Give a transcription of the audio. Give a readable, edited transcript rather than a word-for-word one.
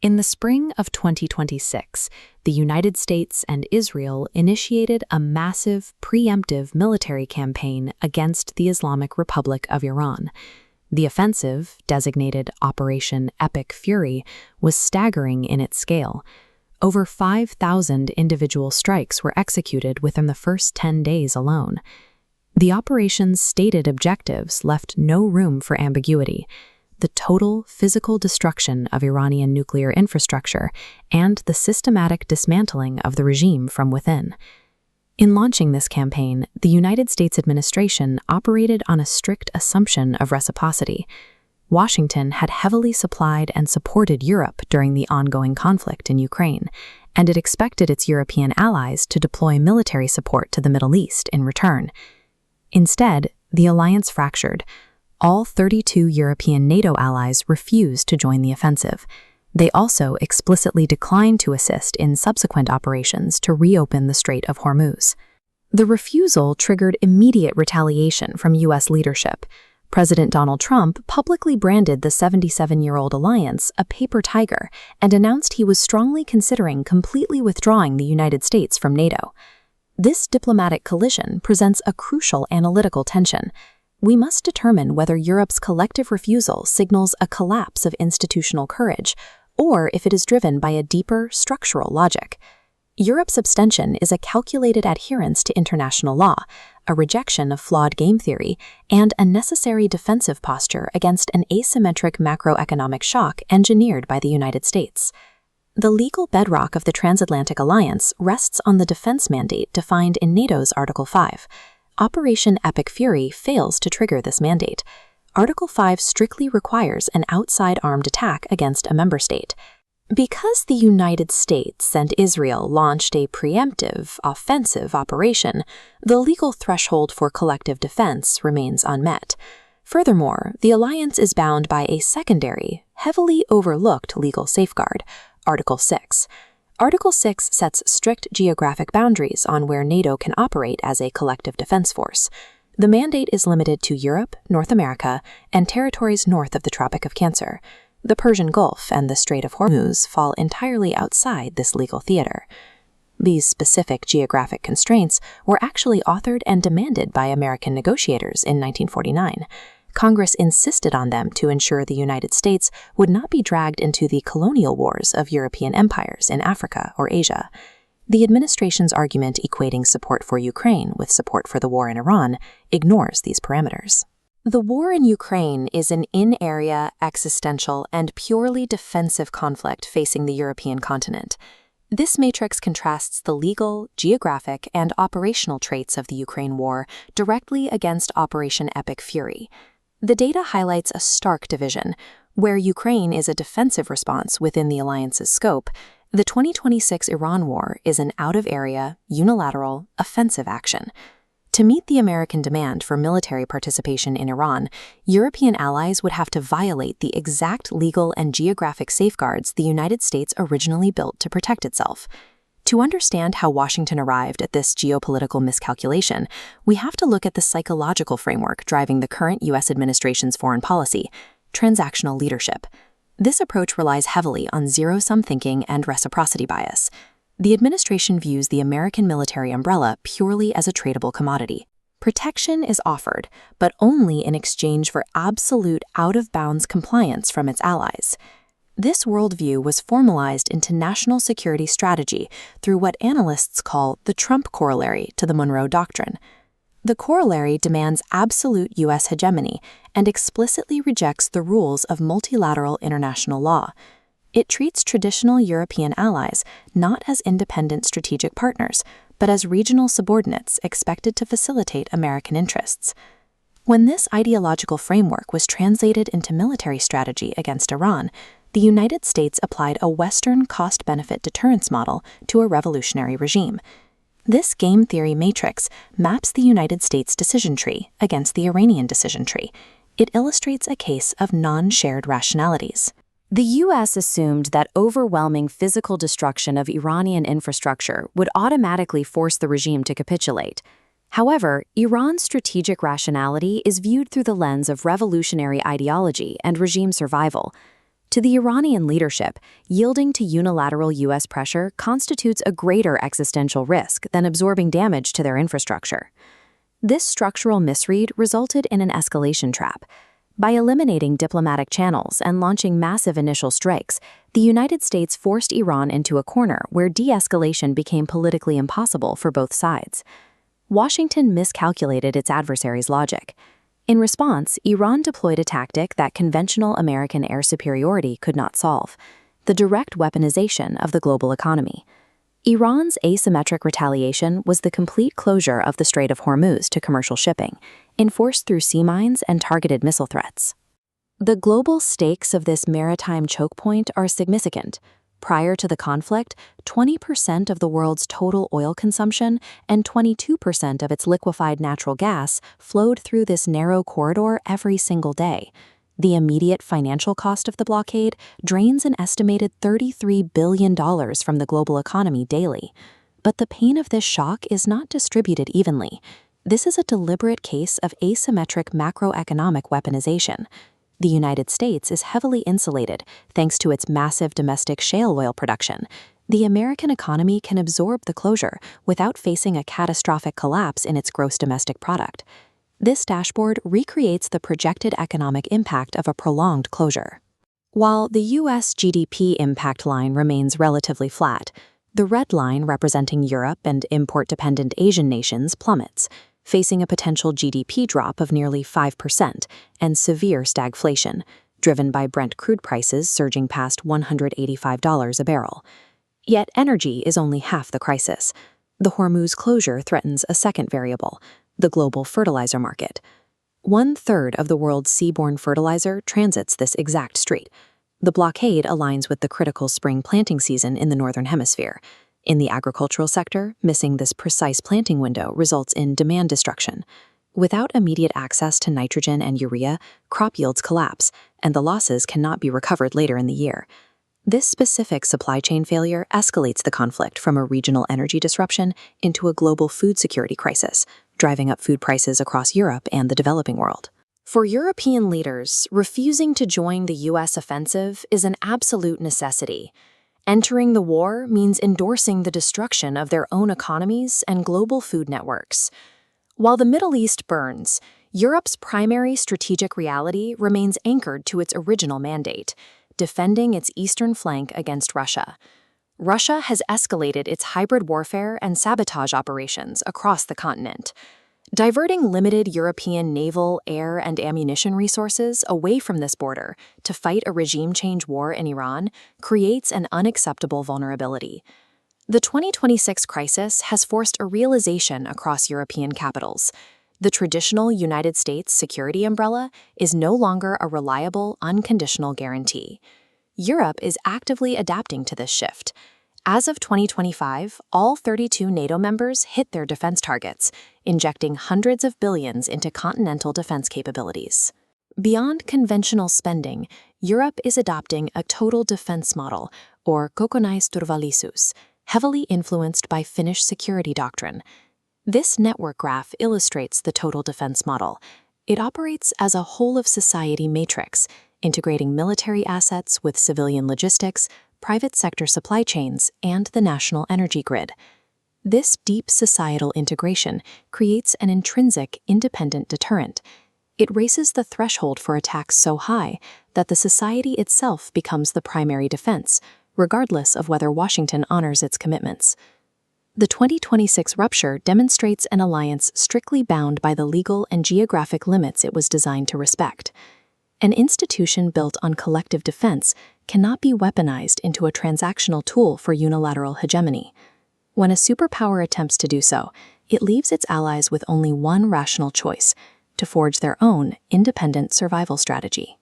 In the spring of 2026, the United States and Israel initiated a massive, preemptive military campaign against the Islamic Republic of Iran. The offensive, designated Operation Epic Fury, was staggering in its scale. Over 5,000 individual strikes were executed within the first 10 days alone. The operation's stated objectives left no room for ambiguity: the total physical destruction of Iranian nuclear infrastructure and the systematic dismantling of the regime from within. In launching this campaign, the United States administration operated on a strict assumption of reciprocity. Washington had heavily supplied and supported Europe during the ongoing conflict in Ukraine, and it expected its European allies to deploy military support to the Middle East in return. Instead, the alliance fractured. All 32 European NATO allies refused to join the offensive. They also explicitly declined to assist in subsequent operations to reopen the Strait of Hormuz. The refusal triggered immediate retaliation from U.S. leadership. President Donald Trump publicly branded the 77-year-old alliance a paper tiger and announced he was strongly considering completely withdrawing the United States from NATO. This diplomatic collision presents a crucial analytical tension. We must determine whether Europe's collective refusal signals a collapse of institutional courage, or if it is driven by a deeper structural logic. Europe's abstention is a calculated adherence to international law, a rejection of flawed game theory, and a necessary defensive posture against an asymmetric macroeconomic shock engineered by the United States. The legal bedrock of the Transatlantic Alliance rests on the defense mandate defined in NATO's Article 5. Operation Epic Fury fails to trigger this mandate. Article 5 strictly requires an outside armed attack against a member state. Because the United States and Israel launched a preemptive, offensive operation, the legal threshold for collective defense remains unmet. Furthermore, the alliance is bound by a secondary, heavily overlooked legal safeguard, Article 6. Article 6 sets strict geographic boundaries on where NATO can operate as a collective defense force. The mandate is limited to Europe, North America, and territories north of the Tropic of Cancer. The Persian Gulf and the Strait of Hormuz fall entirely outside this legal theater. These specific geographic constraints were actually authored and demanded by American negotiators in 1949. Congress insisted on them to ensure the United States would not be dragged into the colonial wars of European empires in Africa or Asia. The administration's argument equating support for Ukraine with support for the war in Iran ignores these parameters. The war in Ukraine is an in-area, existential, and purely defensive conflict facing the European continent. This matrix contrasts the legal, geographic, and operational traits of the Ukraine war directly against Operation Epic Fury. The data highlights a stark division. Where Ukraine is a defensive response within the alliance's scope, the 2026 Iran war is an out-of-area, unilateral, offensive action. To meet the American demand for military participation in Iran, European allies would have to violate the exact legal and geographic safeguards the United States originally built to protect itself. To understand how Washington arrived at this geopolitical miscalculation, we have to look at the psychological framework driving the current U.S. administration's foreign policy: transactional leadership. This approach relies heavily on zero-sum thinking and reciprocity bias. The administration views the American military umbrella purely as a tradable commodity. Protection is offered, but only in exchange for absolute out-of-bounds compliance from its allies. This worldview was formalized into national security strategy through what analysts call the Trump corollary to the Monroe Doctrine. The corollary demands absolute U.S. hegemony and explicitly rejects the rules of multilateral international law. It treats traditional European allies not as independent strategic partners, but as regional subordinates expected to facilitate American interests. When this ideological framework was translated into military strategy against Iran, the United States applied a Western cost-benefit deterrence model to a revolutionary regime. This game theory matrix maps the United States decision tree against the Iranian decision tree. It illustrates a case of non-shared rationalities. The U.S. assumed that overwhelming physical destruction of Iranian infrastructure would automatically force the regime to capitulate. However, Iran's strategic rationality is viewed through the lens of revolutionary ideology and regime survival. To the Iranian leadership, yielding to unilateral U.S. pressure constitutes a greater existential risk than absorbing damage to their infrastructure. This structural misread resulted in an escalation trap. By eliminating diplomatic channels and launching massive initial strikes, the United States forced Iran into a corner where de-escalation became politically impossible for both sides. Washington miscalculated its adversary's logic. In response, Iran deployed a tactic that conventional American air superiority could not solve: the direct weaponization of the global economy. Iran's asymmetric retaliation was the complete closure of the Strait of Hormuz to commercial shipping, enforced through sea mines and targeted missile threats. The global stakes of this maritime choke point are significant. Prior to the conflict, 20% of the world's total oil consumption and 22% of its liquefied natural gas flowed through this narrow corridor every single day. The immediate financial cost of the blockade drains an estimated $33 billion from the global economy daily. But the pain of this shock is not distributed evenly. This is a deliberate case of asymmetric macroeconomic weaponization. The United States is heavily insulated thanks to its massive domestic shale oil production. The American economy can absorb the closure without facing a catastrophic collapse in its gross domestic product. This dashboard recreates the projected economic impact of a prolonged closure. While the U.S. GDP impact line remains relatively flat, the red line representing Europe and import-dependent Asian nations plummets, facing a potential GDP drop of nearly 5% and severe stagflation, driven by Brent crude prices surging past $185 a barrel. Yet energy is only half the crisis. The Hormuz closure threatens a second variable: the global fertilizer market. 1/3 of the world's seaborne fertilizer transits this exact strait. The blockade aligns with the critical spring planting season in the Northern Hemisphere. In the agricultural sector, missing this precise planting window results in demand destruction. Without immediate access to nitrogen and urea, crop yields collapse, and the losses cannot be recovered later in the year. This specific supply chain failure escalates the conflict from a regional energy disruption into a global food security crisis, driving up food prices across Europe and the developing world. For European leaders, refusing to join the U.S. offensive is an absolute necessity. Entering the war means endorsing the destruction of their own economies and global food networks. While the Middle East burns, Europe's primary strategic reality remains anchored to its original mandate: defending its eastern flank against Russia. Russia has escalated its hybrid warfare and sabotage operations across the continent. Diverting limited European naval, air, and ammunition resources away from this border to fight a regime change war in Iran creates an unacceptable vulnerability. The 2026 crisis has forced a realization across European capitals. The traditional United States security umbrella is no longer a reliable, unconditional guarantee. Europe is actively adapting to this shift. As of 2025, all 32 NATO members hit their defense targets, injecting hundreds of billions into continental defense capabilities. Beyond conventional spending, Europe is adopting a total defense model, or kokonaisturvallisuus, heavily influenced by Finnish security doctrine. This network graph illustrates the total defense model. It operates as a whole-of-society matrix, integrating military assets with civilian logistics, private sector supply chains, and the national energy grid. This deep societal integration creates an intrinsic, independent deterrent. It raises the threshold for attacks so high that the society itself becomes the primary defense, regardless of whether Washington honors its commitments. The 2026 Rupture demonstrates an alliance strictly bound by the legal and geographic limits it was designed to respect. An institution built on collective defense cannot be weaponized into a transactional tool for unilateral hegemony. When a superpower attempts to do so, it leaves its allies with only one rational choice: to forge their own independent survival strategy.